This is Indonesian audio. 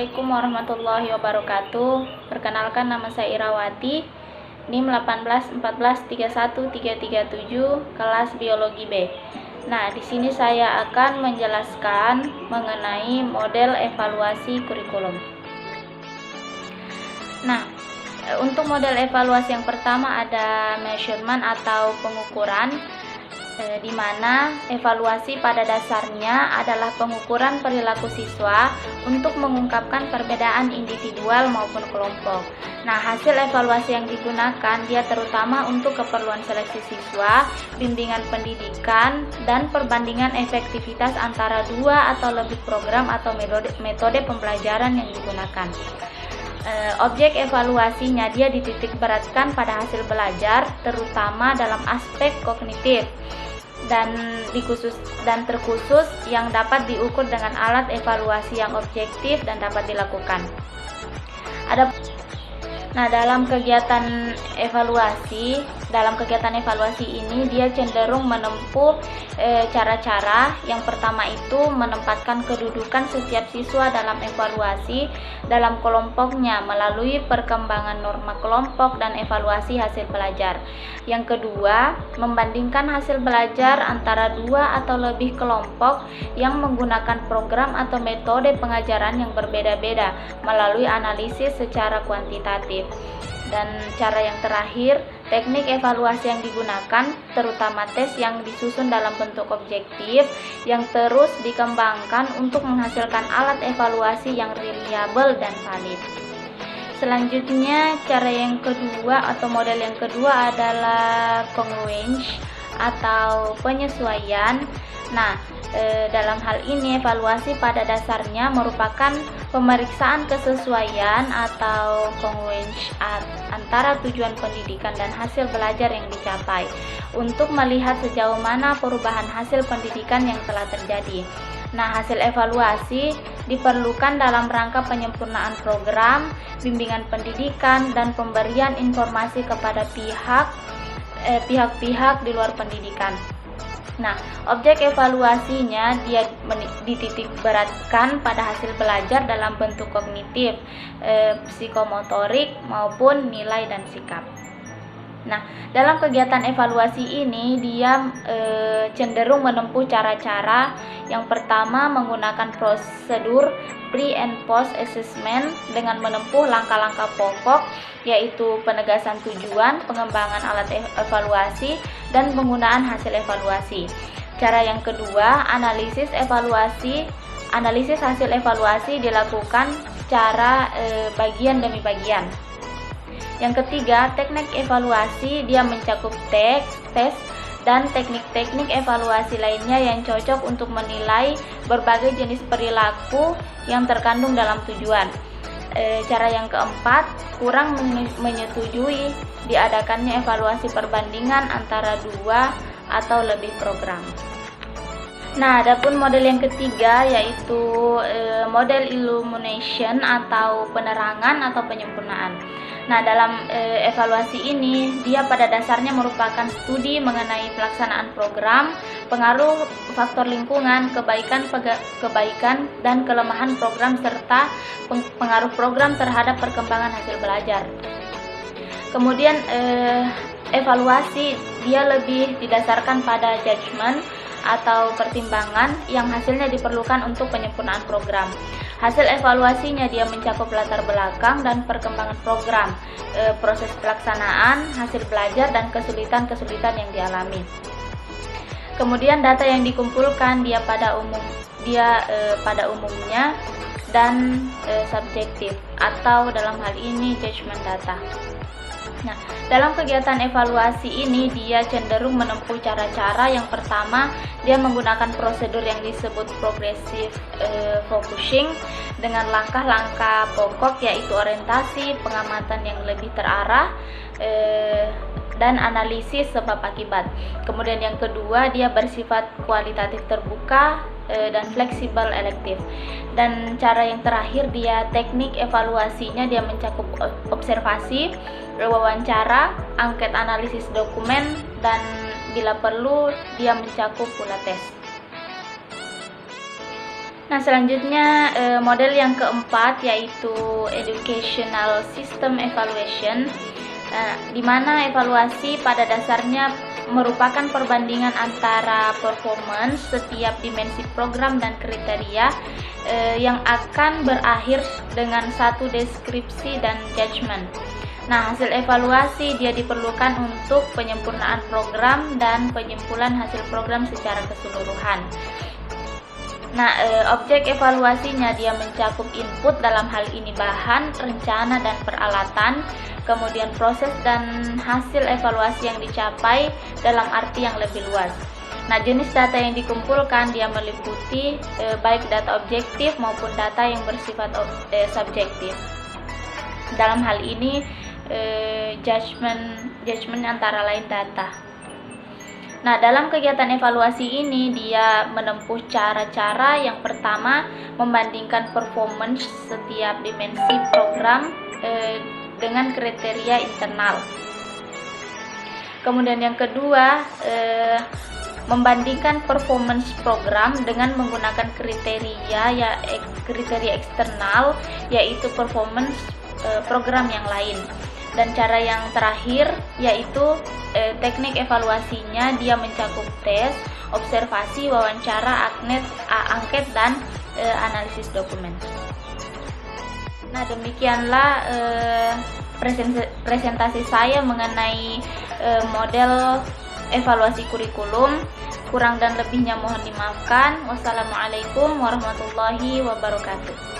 Assalamualaikum warahmatullahi wabarakatuh. Perkenalkan, nama saya Irawati, NIM 181431337, kelas Biologi B. Nah, di sini saya akan menjelaskan mengenai model evaluasi kurikulum. Nah, untuk model evaluasi yang pertama ada measurement atau pengukuran, di mana evaluasi pada dasarnya adalah pengukuran perilaku siswa untuk mengungkapkan perbedaan individual maupun kelompok. Nah, hasil evaluasi yang digunakan dia terutama untuk keperluan seleksi siswa, bimbingan pendidikan, dan perbandingan efektivitas antara dua atau lebih program atau metode pembelajaran yang digunakan. Objek evaluasinya dia dititik beratkan pada hasil belajar, terutama dalam aspek kognitif dan terkhusus yang dapat diukur dengan alat evaluasi yang objektif dan dapat dilakukan. Nah, dalam kegiatan evaluasi ini dia cenderung menempuh cara-cara. Yang pertama itu menempatkan kedudukan setiap siswa dalam evaluasi dalam kelompoknya melalui perkembangan norma kelompok dan evaluasi hasil belajar. Yang kedua, membandingkan hasil belajar antara dua atau lebih kelompok yang menggunakan program atau metode pengajaran yang berbeda-beda melalui analisis secara kuantitatif. Dan cara yang terakhir, teknik evaluasi yang digunakan, terutama tes yang disusun dalam bentuk objektif yang terus dikembangkan untuk menghasilkan alat evaluasi yang reliable dan valid. Selanjutnya, cara yang kedua atau model yang kedua adalah congruence atau penyesuaian. Nah, dalam hal ini evaluasi pada dasarnya merupakan pemeriksaan kesesuaian atau congruence antara tujuan pendidikan dan hasil belajar yang dicapai untuk melihat sejauh mana perubahan hasil pendidikan yang telah terjadi. Nah, hasil evaluasi diperlukan dalam rangka penyempurnaan program, bimbingan pendidikan, dan pemberian informasi kepada pihak-pihak di luar pendidikan. Nah, objek evaluasinya dia dititik beratkan pada hasil belajar dalam bentuk kognitif, psikomotorik maupun nilai dan sikap. Nah, dalam kegiatan evaluasi ini dia cenderung menempuh cara-cara. Yang pertama, menggunakan prosedur pre and post assessment dengan menempuh langkah-langkah pokok, yaitu penegasan tujuan, pengembangan alat evaluasi, dan penggunaan hasil evaluasi. Cara yang kedua, analisis hasil evaluasi dilakukan secara bagian demi bagian. Yang ketiga, teknik evaluasi dia mencakup tes dan teknik-teknik evaluasi lainnya yang cocok untuk menilai berbagai jenis perilaku yang terkandung dalam tujuan. Cara yang keempat, kurang menyetujui diadakannya evaluasi perbandingan antara dua atau lebih program. Nah, adapun model yang ketiga yaitu model illumination atau penerangan atau penyempurnaan. Nah, dalam evaluasi ini dia pada dasarnya merupakan studi mengenai pelaksanaan program, pengaruh faktor lingkungan, kebaikan dan kelemahan program serta pengaruh program terhadap perkembangan hasil belajar. Kemudian evaluasi dia lebih didasarkan pada judgement atau pertimbangan yang hasilnya diperlukan untuk penyempurnaan program. Hasil evaluasinya dia mencakup latar belakang dan perkembangan program, proses pelaksanaan, hasil belajar, dan kesulitan-kesulitan yang dialami. Kemudian data yang dikumpulkan dia pada umumnya dan subjektif atau dalam hal ini judgment data. Nah, dalam kegiatan evaluasi ini dia cenderung menempuh cara-cara. Yang pertama, dia menggunakan prosedur yang disebut progressive focusing dengan langkah-langkah pokok yaitu orientasi, pengamatan yang lebih terarah, dan analisis sebab akibat. Kemudian yang kedua, dia bersifat kualitatif terbuka dan fleksibel elektif. Dan cara yang terakhir dia teknik evaluasinya dia mencakup observasi, wawancara, angket analisis dokumen, dan bila perlu dia mencakup pula tes. Nah, selanjutnya model yang keempat yaitu Educational System Evaluation, di mana evaluasi pada dasarnya merupakan perbandingan antara performance setiap dimensi program dan kriteria yang akan berakhir dengan satu deskripsi dan judgement. Nah, hasil evaluasi dia diperlukan untuk penyempurnaan program dan penyimpulan hasil program secara keseluruhan. Nah, objek evaluasinya dia mencakup input, dalam hal ini bahan, rencana, dan peralatan, kemudian proses dan hasil evaluasi yang dicapai dalam arti yang lebih luas. Nah, jenis data yang dikumpulkan dia meliputi baik data objektif maupun data yang bersifat subjektif. Dalam hal ini judgement antara lain data. Nah, dalam kegiatan evaluasi ini dia menempuh cara-cara. Yang pertama, membandingkan performance setiap dimensi program dengan kriteria internal. Kemudian yang kedua, membandingkan performance program dengan menggunakan kriteria eksternal, yaitu performance program yang lain. Dan cara yang terakhir yaitu teknik evaluasinya dia mencakup tes, observasi, wawancara, angket, dan analisis dokumen. Nah, demikianlah presentasi saya mengenai model evaluasi kurikulum. Kurang dan lebihnya mohon dimaafkan. Wassalamualaikum warahmatullahi wabarakatuh.